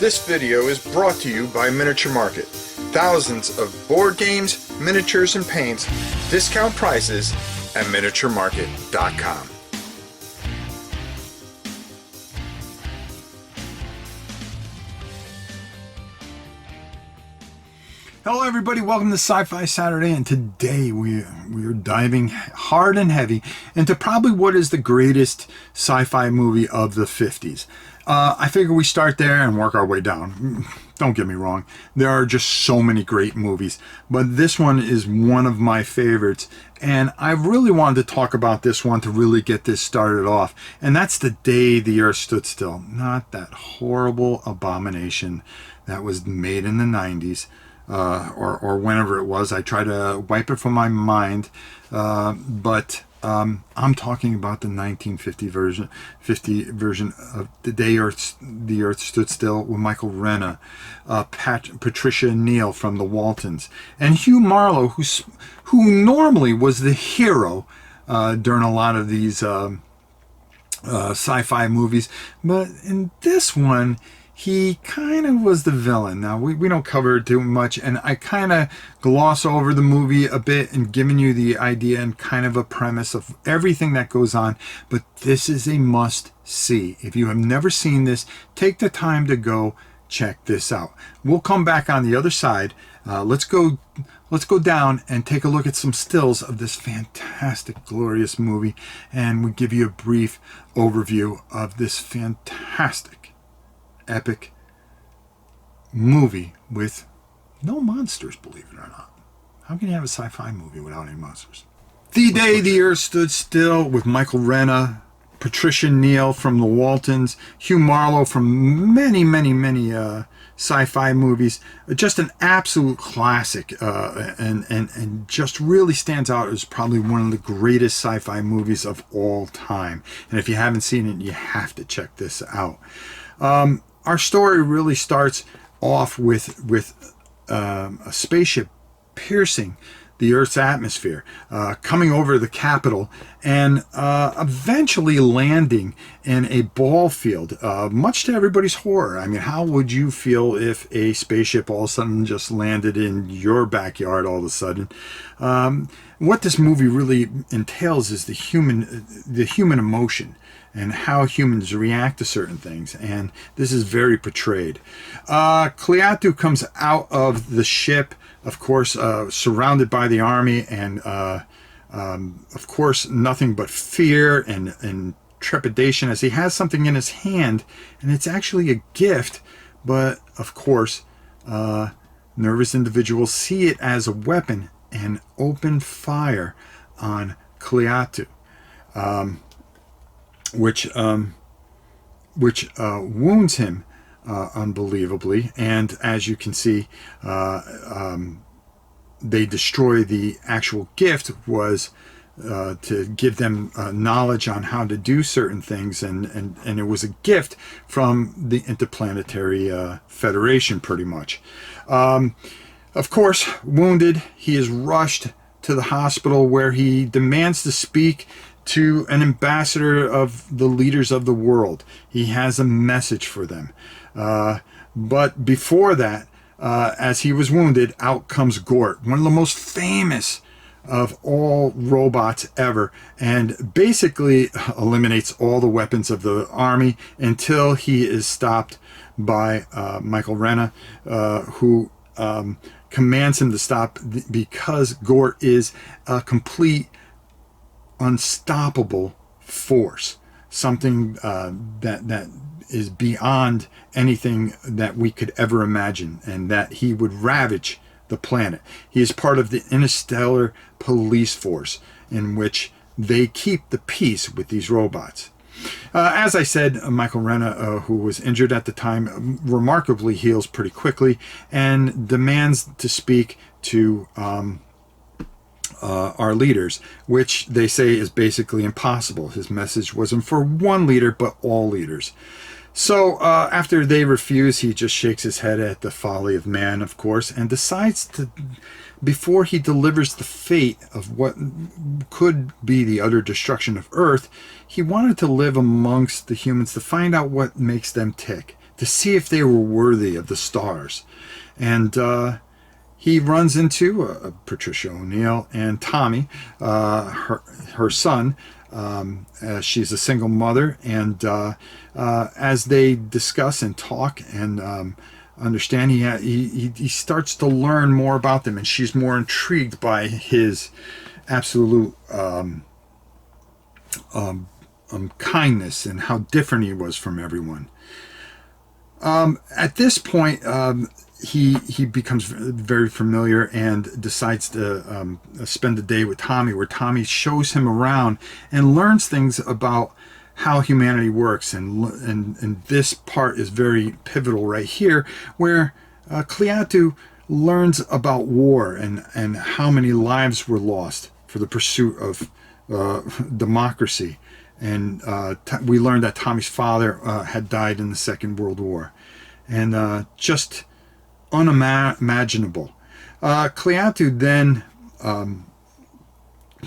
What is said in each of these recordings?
This video is brought to you by Miniature Market. Thousands of board games, miniatures, and paints, discount prices at miniaturemarket.com. Hello everybody, welcome to Sci-Fi Saturday, and today we are diving hard and heavy into probably what is the greatest sci-fi movie of the 50s. I figure we start there and work our way down. Don't get me wrong, there are just so many great movies, but this one is one of my favorites, and I really wanted to talk about this one to really get this started off, and that's The Day the Earth Stood Still, not that horrible abomination that was made in the 90s. Or whenever it was. I try to wipe it from my mind, but I'm talking about the 1950 version of The Day the Earth Stood Still with Michael Rena, Patricia Neal from the Waltons, and Hugh Marlowe, who normally was the hero during a lot of these sci-fi movies, but in this one, he kind of was the villain. Now, we don't cover it too much, and I kind of gloss over the movie a bit and giving you the idea and kind of a premise of everything that goes on, but this is a must-see. If you have never seen this, take the time to go check this out. We'll come back on the other side. Let's go down and take a look at some stills of this fantastic, glorious movie, and we'll give you a brief overview of this fantastic epic movie with no monsters, believe it or not. How can you have a sci-fi movie without any monsters? The Day the Earth Stood Still with Michael Rena, Patricia Neal from the Waltons, Hugh Marlowe from many sci-fi movies. Just an absolute classic, and just really stands out as probably one of the greatest sci-fi movies of all time. And if you haven't seen it, you have to check this out. Our story really starts off with a spaceship piercing the Earth's atmosphere, coming over the Capitol, and eventually landing in a ball field, much to everybody's horror. I mean, how would you feel if a spaceship all of a sudden just landed in your backyard all of a sudden? What this movie really entails is the human emotion and how humans react to certain things, and this is very portrayed. Cleatu comes out of the ship, of course, surrounded by the army, and of course nothing but fear and trepidation as he has something in his hand, and it's actually a gift, but of course nervous individuals see it as a weapon and open fire on Cleatu, which wounds him unbelievably, and as you can see, they destroy the actual gift was to give them knowledge on how to do certain things, and it was a gift from the Interplanetary Federation, pretty much. Of course, wounded, he is rushed to the hospital where he demands to speak to an ambassador of the leaders of the world. He has a message for them. But before that, as he was wounded, out comes Gort, one of the most famous of all robots ever, and basically eliminates all the weapons of the army until he is stopped by Michael Rena, who commands him to stop because Gort is a complete unstoppable force, something that is beyond anything that we could ever imagine, and that he would ravage the planet. He is part of the interstellar police force in which they keep the peace with these robots. As I said, Michael Rena, who was injured at the time, remarkably heals pretty quickly and demands to speak to our leaders, which they say is basically impossible. His message wasn't for one leader, but all leaders. So after they refuse, he just shakes his head at the folly of man, of course, and decides to, before he delivers the fate of what could be the utter destruction of Earth, he wanted to live amongst the humans to find out what makes them tick, to see if they were worthy of the stars. And he runs into Patricia O'Neill and Tommy, her son. She's a single mother, and as they discuss and talk and understand, he starts to learn more about them, and she's more intrigued by his absolute kindness and how different he was from everyone. At this point, he becomes very familiar and decides to spend the day with Tommy, where Tommy shows him around and learns things about how humanity works. And this part is very pivotal right here, where Cleatu learns about war and how many lives were lost for the pursuit of democracy. And we learned that Tommy's father had died in the Second World War. And just unimaginable. Cleatu then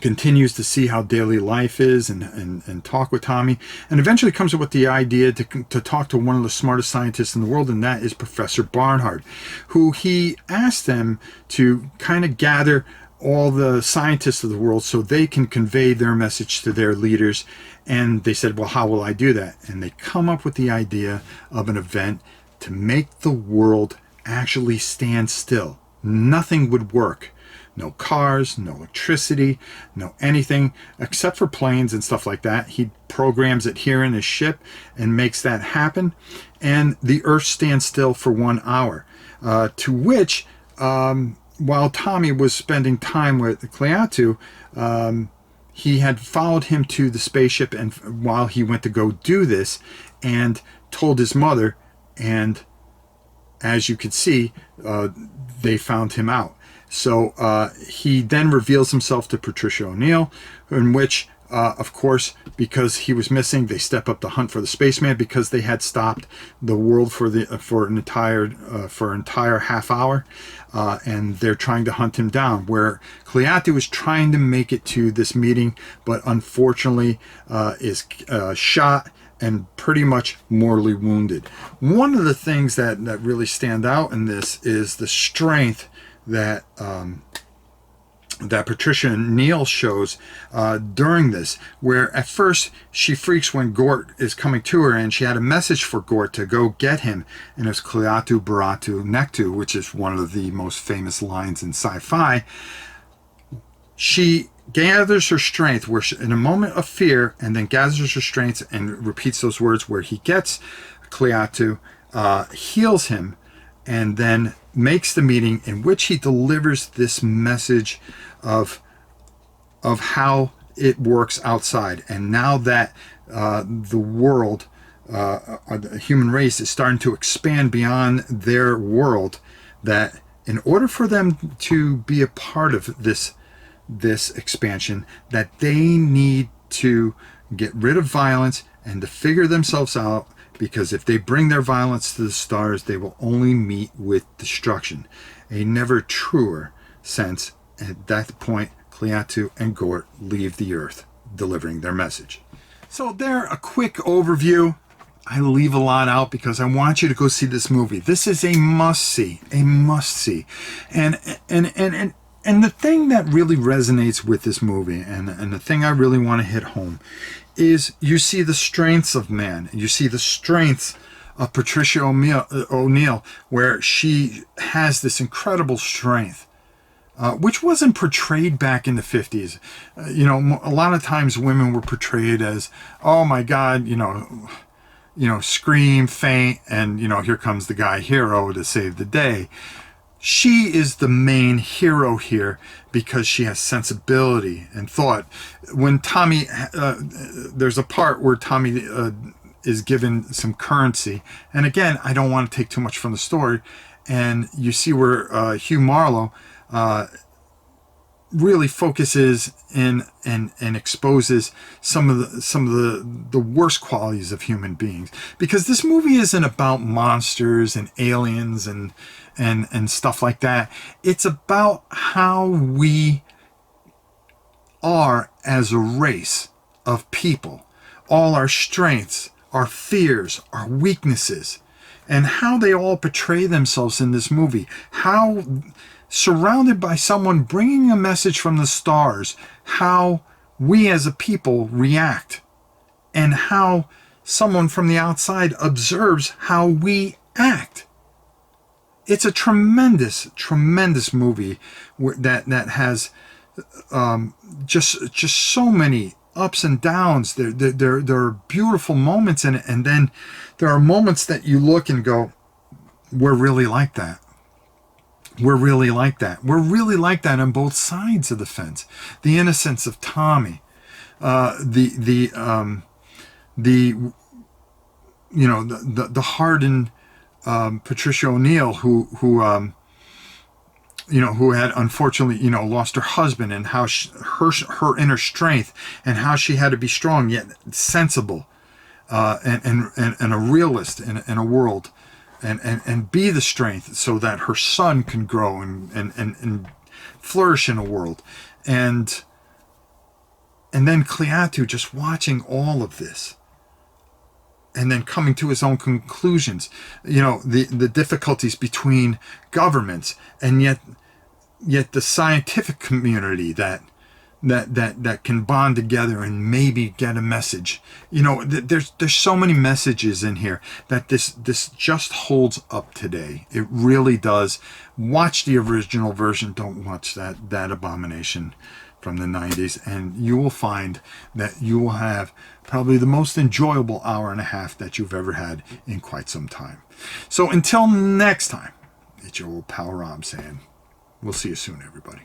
continues to see how daily life is and talk with Tommy, and eventually comes up with the idea to talk to one of the smartest scientists in the world, and that is Professor Barnard, who he asked them to kind of gather all the scientists of the world so they can convey their message to their leaders. And they said, well, how will I do that? And they come up with the idea of an event to make the world actually stand still. Nothing would work. No cars, no electricity, no anything except for planes and stuff like that. He programs it here in his ship and makes that happen. And the Earth stands still for 1 hour. To which, while Tommy was spending time with Cleatu, he had followed him to the spaceship, and while he went to go do this, and told his mother, and as you could see, they found him out. So he then reveals himself to Patricia O'Neill, in which, of course, because he was missing, they step up to hunt for the spaceman, because they had stopped the world for an entire half hour, and they're trying to hunt him down. Where Cleatu is trying to make it to this meeting, but unfortunately is shot and pretty much mortally wounded. One of the things that really stand out in this is the strength that that Patricia O'Neill shows during this, where at first she freaks when Gort is coming to her, and she had a message for Gort to go get him, and it's Cleatu Baratu Nectu, which is one of the most famous lines in sci-fi. She gathers her strength in a moment of fear, and then gathers her strength and repeats those words, where he gets Cleatu, heals him, and then makes the meeting, in which he delivers this message of how it works outside. And now that the world, the human race, is starting to expand beyond their world, that in order for them to be a part of this expansion, that they need to get rid of violence and to figure themselves out, because if they bring their violence to the stars, they will only meet with destruction. A never truer sense. At that point, Cleatu and Gort leave the Earth, delivering their message. So there, a quick overview. I leave a lot out because I want you to go see this movie. This is a must-see, And the thing that really resonates with this movie, and the thing I really want to hit home, is you see the strengths of man. You see the strengths of Patricia O'Neill, where she has this incredible strength, which wasn't portrayed back in the 50s. A lot of times women were portrayed as, oh my God, scream, faint, and, here comes the guy hero to save the day. She is the main hero here because she has sensibility and thought. When Tommy, there's a part where Tommy is given some currency. And again, I don't want to take too much from the story. And you see where Hugh Marlowe really focuses in and exposes some of the worst qualities of human beings. Because this movie isn't about monsters and aliens and stuff like that. It's about how we are as a race of people. All our strengths, our fears, our weaknesses. and how they all portray themselves in this movie. How, surrounded by someone bringing a message from the stars, how we as a people react, and how someone from the outside observes how we act. It's a tremendous, tremendous movie that has just so many ups and downs. There are beautiful moments in it, and then there are moments that you look and go, we're really like that. We're really like that. We're really like that on both sides of the fence. The innocence of Tommy, the hardened Patricia O'Neill who had unfortunately lost her husband, and how her inner strength, and how she had to be strong yet sensible, and a realist in a world, and be the strength so that her son can grow and flourish in a world, and then Cleatu just watching all of this, and then coming to his own conclusions. The difficulties between governments, and yet the scientific community that can bond together and maybe get a message. There's so many messages in here that this just holds up today. It really does. Watch the original version. Don't watch that abomination from the 90s, and you will find that you will have probably the most enjoyable hour and a half that you've ever had in quite some time. So until next time, it's your old pal Rob saying, we'll see you soon, everybody.